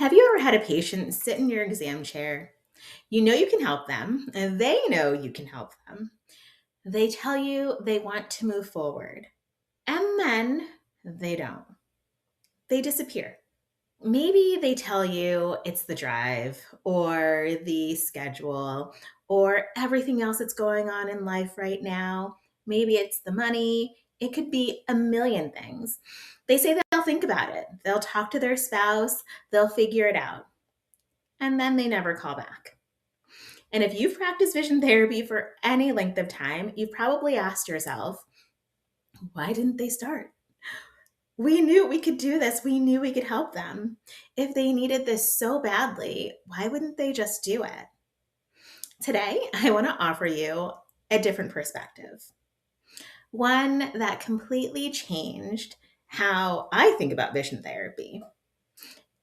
Have you ever had a patient sit in your exam chair? You know you can help them, and they know you can help them. They tell you they want to move forward, and then they don't. They disappear. Maybe they tell you it's the drive, or the schedule, or everything else that's going on in life right now. Maybe it's the money. It could be a million things. They say that they'll think about it. They'll talk to their spouse. They'll figure it out. And then they never call back. And if you've practiced vision therapy for any length of time, you've probably asked yourself, why didn't they start? We knew we could do this. We knew we could help them. If they needed this so badly, why wouldn't they just do it? Today, I want to offer you a different perspective, one that completely changed how I think about vision therapy.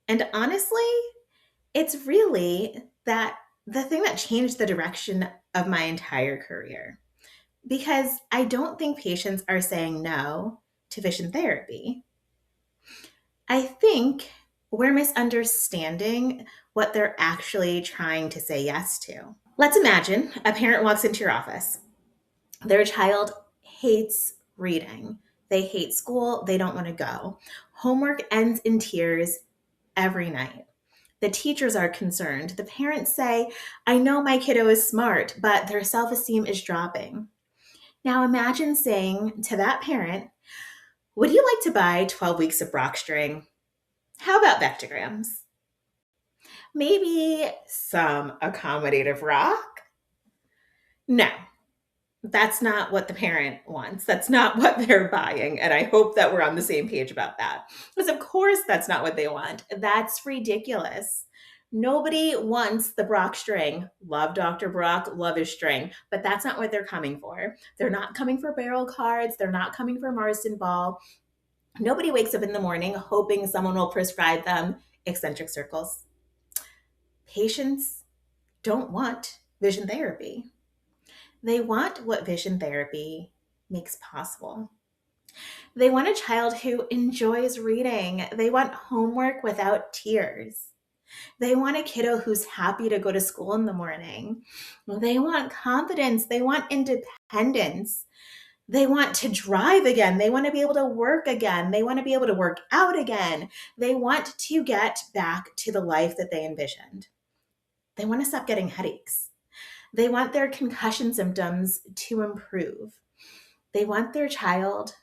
And honestly, it's really the thing that changed the direction of my entire career. Because I don't think patients are saying no to vision therapy. I think we're misunderstanding what they're actually trying to say yes to. Let's imagine a parent walks into your office. Their child hates reading. They hate school. They don't want to go. Homework ends in tears every night. The teachers are concerned. The parents say, I know my kiddo is smart, but their self-esteem is dropping. Now imagine saying to that parent, would you like to buy 12 weeks of Brock string? How about vectograms? Maybe some accommodative rock? No, that's not what the parent wants. That's not what they're buying. And I hope that we're on the same page about that. Because, of course, that's not what they want. That's ridiculous. Nobody wants the Brock string. Love Dr. Brock, love his string, but that's not what they're coming for. They're not coming for barrel cards. They're not coming for Marsden ball. Nobody wakes up in the morning hoping someone will prescribe them eccentric circles. Patients don't want vision therapy. They want what vision therapy makes possible. They want a child who enjoys reading. They want homework without tears. They want a kiddo who's happy to go to school in the morning. They want confidence. They want independence. They want to drive again. They want to be able to work again. They want to be able to work out again. They want to get back to the life that they envisioned. They want to stop getting headaches. They want their concussion symptoms to improve. They want their child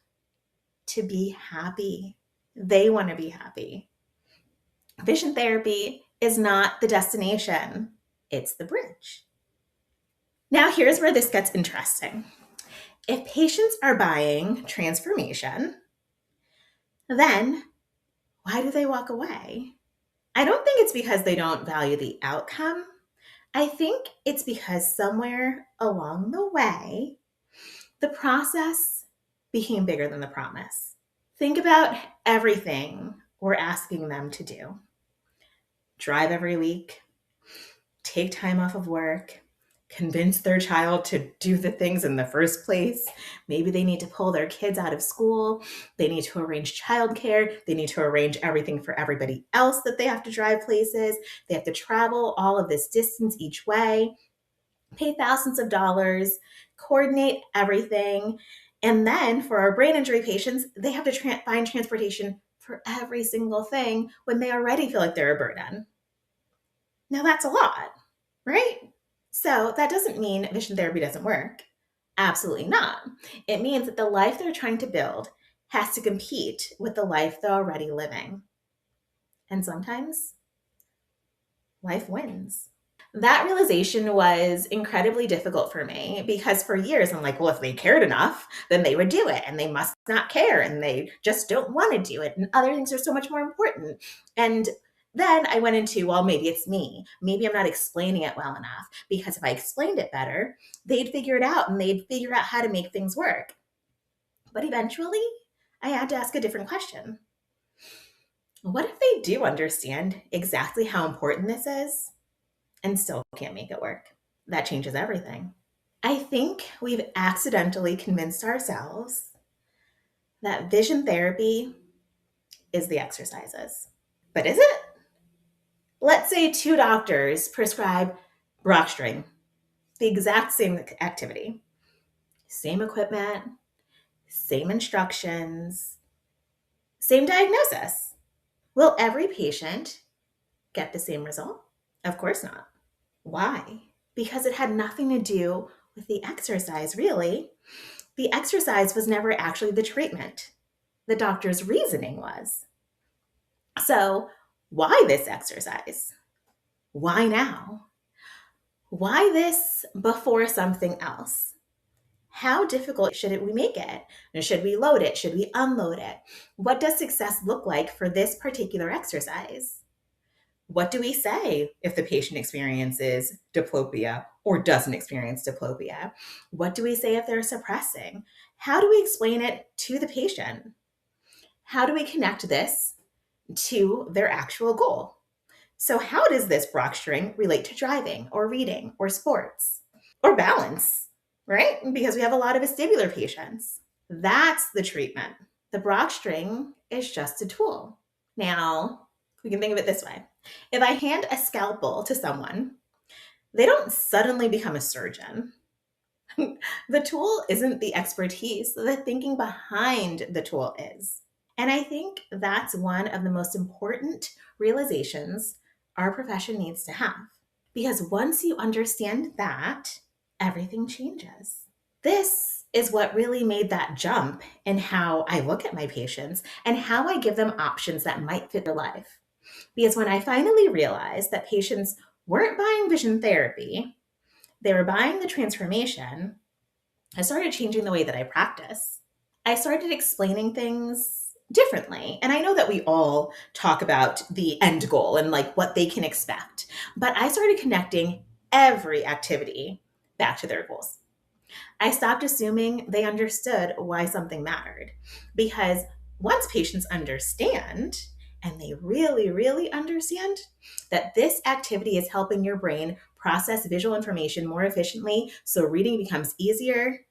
to be happy. They want to be happy. Vision therapy is not the destination, it's the bridge. Now, here's where this gets interesting. If patients are buying transformation, then why do they walk away? I don't think it's because they don't value the outcome. I think it's because somewhere along the way, the process became bigger than the promise. Think about everything we're asking them to do. Drive every week, take time off of work, convince their child to do the things in the first place. Maybe they need to pull their kids out of school. They need to arrange childcare. They need to arrange everything for everybody else that they have to drive places. They have to travel all of this distance each way, pay thousands of dollars, coordinate everything. And then for our brain injury patients, they have to find transportation for every single thing when they already feel like they're a burden. Now that's a lot, right? So that doesn't mean vision therapy doesn't work. Absolutely not. It means that the life they're trying to build has to compete with the life they're already living. And sometimes life wins. That realization was incredibly difficult for me because for years I'm like, well, if they cared enough, then they would do it, and they must not care, and they just don't want to do it, and other things are so much more important. And then I went into, well, maybe it's me. Maybe I'm not explaining it well enough, because if I explained it better, they'd figure it out and they'd figure out how to make things work. But eventually, I had to ask a different question. What if they do understand exactly how important this is and still can't make it work? That changes everything. I think we've accidentally convinced ourselves that vision therapy is the exercises. But is it? say two doctors prescribe Brockstring, the exact same activity, same equipment, same instructions, same diagnosis. Will every patient get the same result? Of course not. Why? Because it had nothing to do with the exercise, really. The exercise was never actually the treatment. The doctor's reasoning was. So, why this exercise? Why now? Why this before something else? How difficult should we make it? Should we load it? Should we unload it? What does success look like for this particular exercise? What do we say if the patient experiences diplopia or doesn't experience diplopia? What do we say if they're suppressing? How do we explain it to the patient? How do we connect this to their actual goal? So, how does this Brockstring relate to driving or reading or sports or balance, right? Because we have a lot of vestibular patients. That's the treatment. The Brockstring is just a tool. Now, we can think of it this way. If I hand a scalpel to someone, they don't suddenly become a surgeon. The tool isn't the expertise, the thinking behind the tool is. And I think that's one of the most important realizations our profession needs to have. Because once you understand that, everything changes. This is what really made that jump in how I look at my patients and how I give them options that might fit their life. Because when I finally realized that patients weren't buying vision therapy, they were buying the transformation, I started changing the way that I practice. I started explaining things differently. And I know that we all talk about the end goal and like what they can expect, but I started connecting every activity back to their goals. I stopped assuming they understood why something mattered, because once patients understand, and they really, really understand that this activity is helping your brain process visual information more efficiently so reading becomes easier,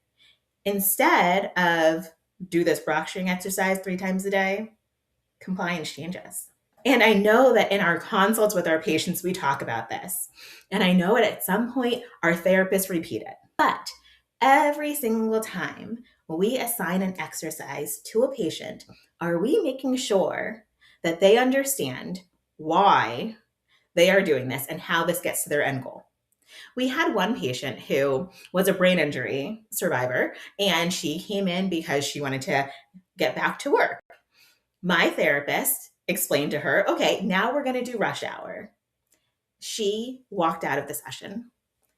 instead of do this Brockstring exercise 3 times a day, compliance changes. And I know that in our consults with our patients, we talk about this. And I know it at some point our therapists repeat it. But every single time we assign an exercise to a patient, are we making sure that they understand why they are doing this and how this gets to their end goal? We had one patient who was a brain injury survivor, and she came in because she wanted to get back to work. My therapist explained to her, okay, now we're going to do rush hour. She walked out of the session.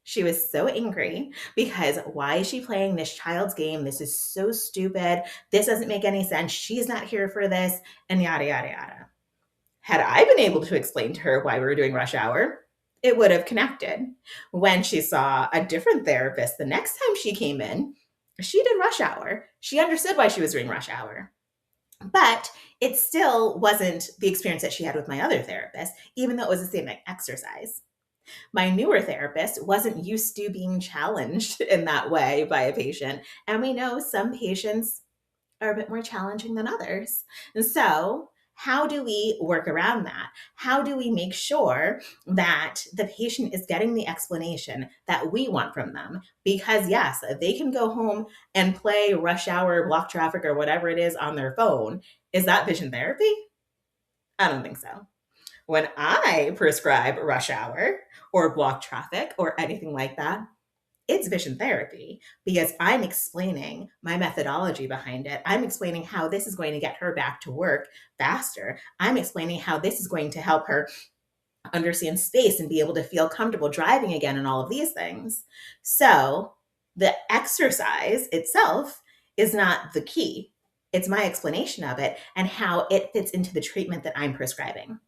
She was so angry because why is she playing this child's game? This is so stupid. This doesn't make any sense. She's not here for this, and yada, yada, yada. Had I been able to explain to her why we were doing rush hour, it would have connected. When she saw a different therapist the next time she came in, she did rush hour. She understood why she was doing rush hour. But it still wasn't the experience that she had with my other therapist, even though it was the same exercise. My newer therapist wasn't used to being challenged in that way by a patient. And we know some patients are a bit more challenging than others. And so, how do we work around that? How do we make sure that the patient is getting the explanation that we want from them? Because, yes, they can go home and play rush hour, block traffic, or whatever it is on their phone. Is that vision therapy? I don't think so. When I prescribe rush hour or block traffic or anything like that, it's vision therapy because I'm explaining my methodology behind it. I'm explaining how this is going to get her back to work faster. I'm explaining how this is going to help her understand space and be able to feel comfortable driving again and all of these things. So the exercise itself is not the key. It's my explanation of it and how it fits into the treatment that I'm prescribing.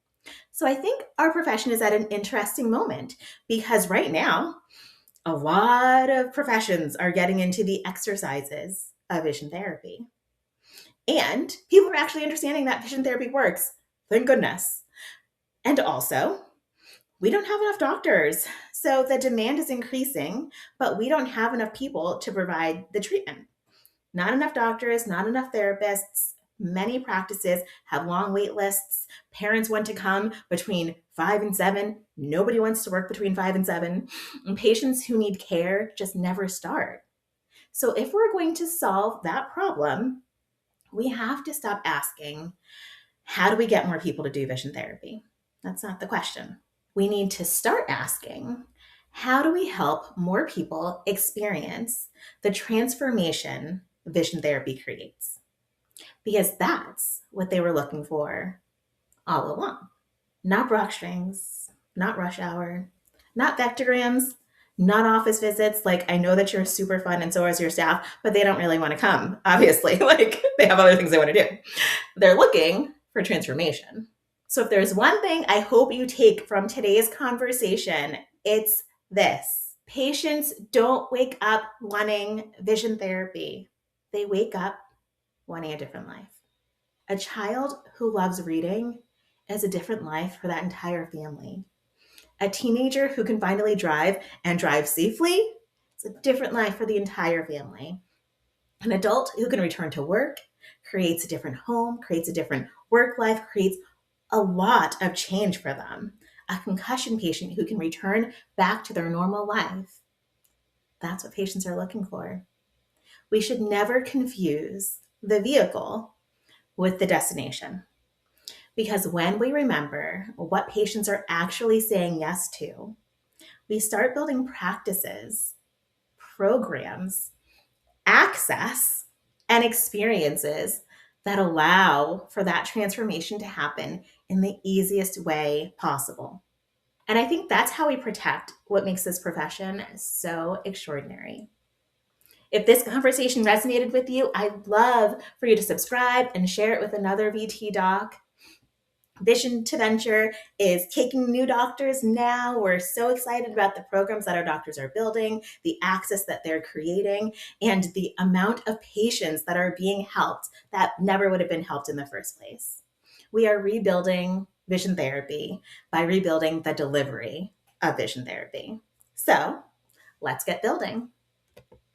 So I think our profession is at an interesting moment because right now, a lot of professions are getting into the exercises of vision therapy. And people are actually understanding that vision therapy works. Thank goodness. And also, we don't have enough doctors. So the demand is increasing, but we don't have enough people to provide the treatment. Not enough doctors, not enough therapists. Many practices have long wait lists. Parents want to come between 5 and 7. Nobody wants to work between 5 and 7. And patients who need care just never start. So if we're going to solve that problem, we have to stop asking, how do we get more people to do vision therapy? That's not the question. We need to start asking, how do we help more people experience the transformation vision therapy creates? Because that's what they were looking for all along. Not Brock strings, not rush hour, not vectograms, not office visits. Like, I know that you're super fun and so is your staff, but they don't really want to come, obviously. Like, they have other things they want to do. They're looking for transformation. So if there's one thing I hope you take from today's conversation, it's this. Patients don't wake up wanting vision therapy. They wake up wanting a different life. A child who loves reading is a different life for that entire family. A teenager who can finally drive and drive safely is a different life for the entire family. An adult who can return to work creates a different home, creates a different work life, creates a lot of change for them. A concussion patient who can return back to their normal life. That's what patients are looking for. We should never confuse the vehicle with the destination. Because when we remember what patients are actually saying yes to, we start building practices, programs, access, and experiences that allow for that transformation to happen in the easiest way possible. And I think that's how we protect what makes this profession so extraordinary. If this conversation resonated with you, I'd love for you to subscribe and share it with another VT doc. Vision to Venture is taking new doctors now. We're so excited about the programs that our doctors are building, the access that they're creating, and the amount of patients that are being helped that never would have been helped in the first place. We are rebuilding vision therapy by rebuilding the delivery of vision therapy. So let's get building.